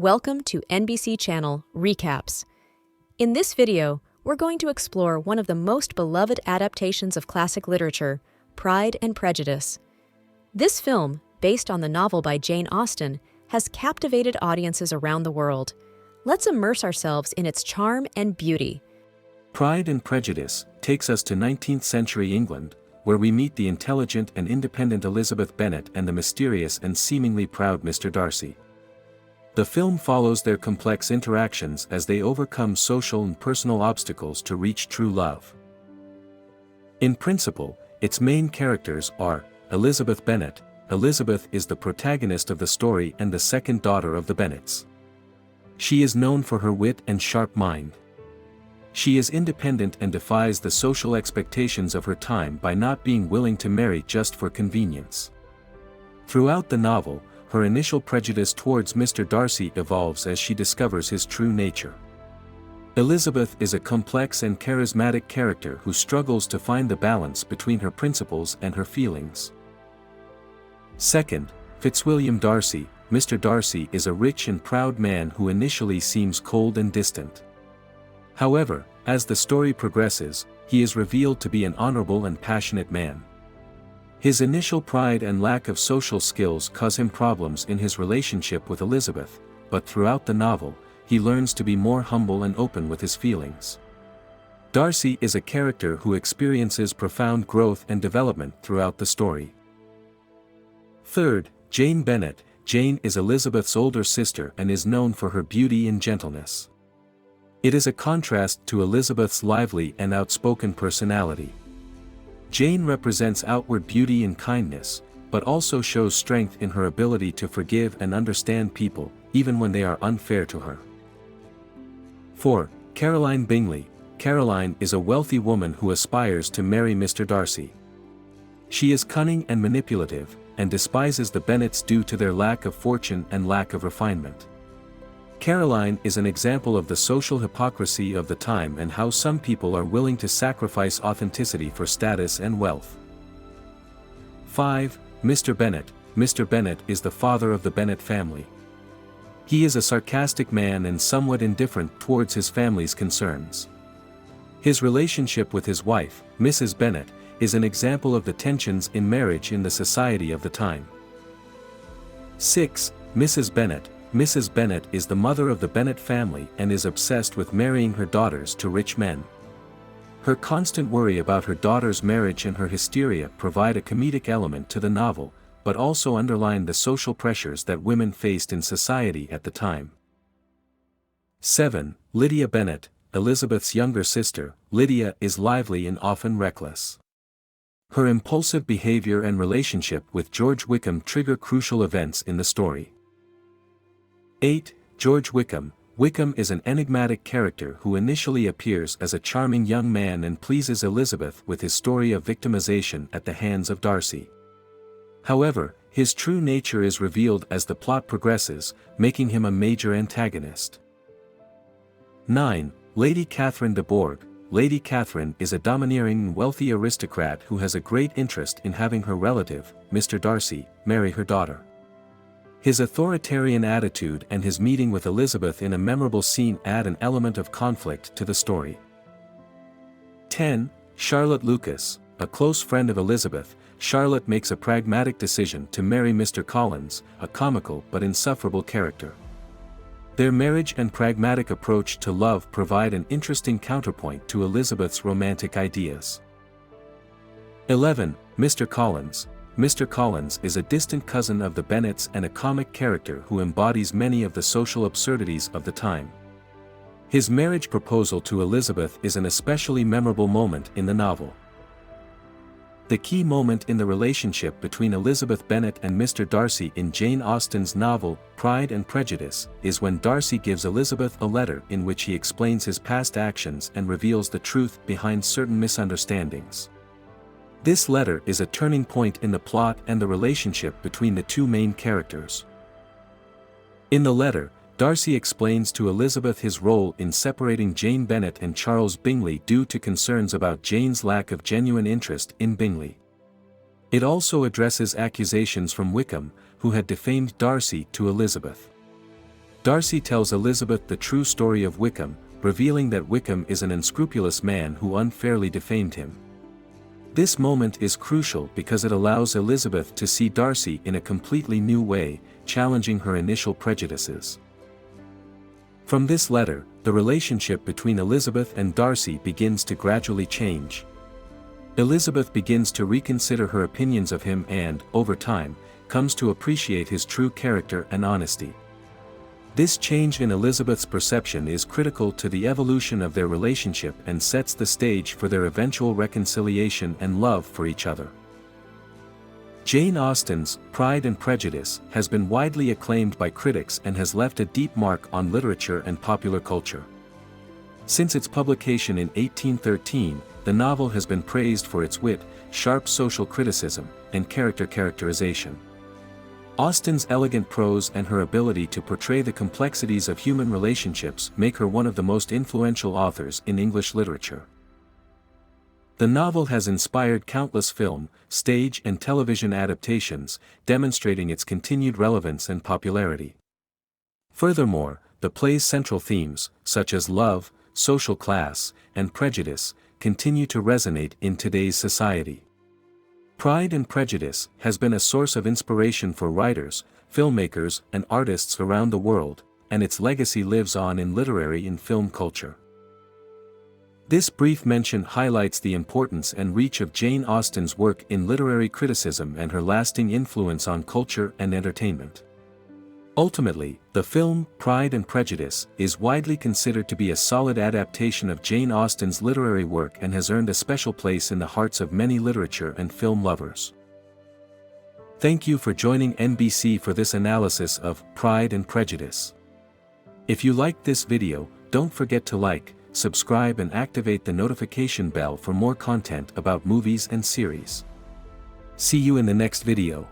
Welcome to NBC Channel Recaps. In this video, we're going to explore one of the most beloved adaptations of classic literature, Pride and Prejudice. This film, based on the novel by Jane Austen, has captivated audiences around the world. Let's immerse ourselves in its charm and beauty. Pride and Prejudice takes us to 19th century England, where we meet the intelligent and independent Elizabeth Bennet and the mysterious and seemingly proud Mr. Darcy. The film follows their complex interactions as they overcome social and personal obstacles to reach true love. In principle, its main characters are Elizabeth Bennet. Elizabeth is the protagonist of the story and the second daughter of the Bennets. She is known for her wit and sharp mind. She is independent and defies the social expectations of her time by not being willing to marry just for convenience. Throughout the novel, her initial prejudice towards Mr. Darcy evolves as she discovers his true nature. Elizabeth is a complex and charismatic character who struggles to find the balance between her principles and her feelings. Second, Fitzwilliam Darcy. Mr. Darcy is a rich and proud man who initially seems cold and distant. However, as the story progresses, he is revealed to be an honorable and passionate man. His initial pride and lack of social skills cause him problems in his relationship with Elizabeth, but throughout the novel, he learns to be more humble and open with his feelings. Darcy is a character who experiences profound growth and development throughout the story. Third, Jane Bennet. Jane is Elizabeth's older sister and is known for her beauty and gentleness. It is a contrast to Elizabeth's lively and outspoken personality. Jane represents outward beauty and kindness, but also shows strength in her ability to forgive and understand people, even when they are unfair to her. 4. Caroline Bingley. Caroline is a wealthy woman who aspires to marry Mr. Darcy. She is cunning and manipulative, and despises the Bennets due to their lack of fortune and lack of refinement. Caroline is an example of the social hypocrisy of the time and how some people are willing to sacrifice authenticity for status and wealth. 5. Mr. Bennet. Mr. Bennet is the father of the Bennet family. He is a sarcastic man and somewhat indifferent towards his family's concerns. His relationship with his wife, Mrs. Bennet, is an example of the tensions in marriage in the society of the time. 6. Mrs. Bennet. Mrs. Bennet is the mother of the Bennet family and is obsessed with marrying her daughters to rich men. Her constant worry about her daughter's marriage and her hysteria provide a comedic element to the novel, but also underline the social pressures that women faced in society at the time. 7. Lydia Bennet. Elizabeth's younger sister, Lydia is lively and often reckless. Her impulsive behavior and relationship with George Wickham trigger crucial events in the story. 8. George Wickham. Wickham is an enigmatic character who initially appears as a charming young man and pleases Elizabeth with his story of victimization at the hands of Darcy. However, his true nature is revealed as the plot progresses, making him a major antagonist. 9. Lady Catherine de Bourgh. Lady Catherine is a domineering and wealthy aristocrat who has a great interest in having her relative, Mr. Darcy, marry her daughter. His authoritarian attitude and his meeting with Elizabeth in a memorable scene add an element of conflict to the story. 10. Charlotte Lucas. A close friend of Elizabeth, Charlotte makes a pragmatic decision to marry Mr. Collins, a comical but insufferable character. Their marriage and pragmatic approach to love provide an interesting counterpoint to Elizabeth's romantic ideas. 11. Mr. Collins. Mr. Collins is a distant cousin of the Bennets and a comic character who embodies many of the social absurdities of the time. His marriage proposal to Elizabeth is an especially memorable moment in the novel. The key moment in the relationship between Elizabeth Bennet and Mr. Darcy in Jane Austen's novel, Pride and Prejudice, is when Darcy gives Elizabeth a letter in which he explains his past actions and reveals the truth behind certain misunderstandings. This letter is a turning point in the plot and the relationship between the two main characters. In the letter, Darcy explains to Elizabeth his role in separating Jane Bennet and Charles Bingley due to concerns about Jane's lack of genuine interest in Bingley. It also addresses accusations from Wickham, who had defamed Darcy to Elizabeth. Darcy tells Elizabeth the true story of Wickham, revealing that Wickham is an unscrupulous man who unfairly defamed him. This moment is crucial because it allows Elizabeth to see Darcy in a completely new way, challenging her initial prejudices. From this letter, the relationship between Elizabeth and Darcy begins to gradually change. Elizabeth begins to reconsider her opinions of him and, over time, comes to appreciate his true character and honesty. This change in Elizabeth's perception is critical to the evolution of their relationship and sets the stage for their eventual reconciliation and love for each other. Jane Austen's Pride and Prejudice has been widely acclaimed by critics and has left a deep mark on literature and popular culture. Since its publication in 1813, the novel has been praised for its wit, sharp social criticism, and characterization. Austen's elegant prose and her ability to portray the complexities of human relationships make her one of the most influential authors in English literature. The novel has inspired countless film, stage and television adaptations, demonstrating its continued relevance and popularity. Furthermore, the play's central themes, such as love, social class, and prejudice, continue to resonate in today's society. Pride and Prejudice has been a source of inspiration for writers, filmmakers, and artists around the world, and its legacy lives on in literary and film culture. This brief mention highlights the importance and reach of Jane Austen's work in literary criticism and her lasting influence on culture and entertainment. Ultimately, the film Pride and Prejudice is widely considered to be a solid adaptation of Jane Austen's literary work and has earned a special place in the hearts of many literature and film lovers. Thank you for joining NBC for this analysis of Pride and Prejudice. If you liked this video, don't forget to like, subscribe and activate the notification bell for more content about movies and series. See you in the next video.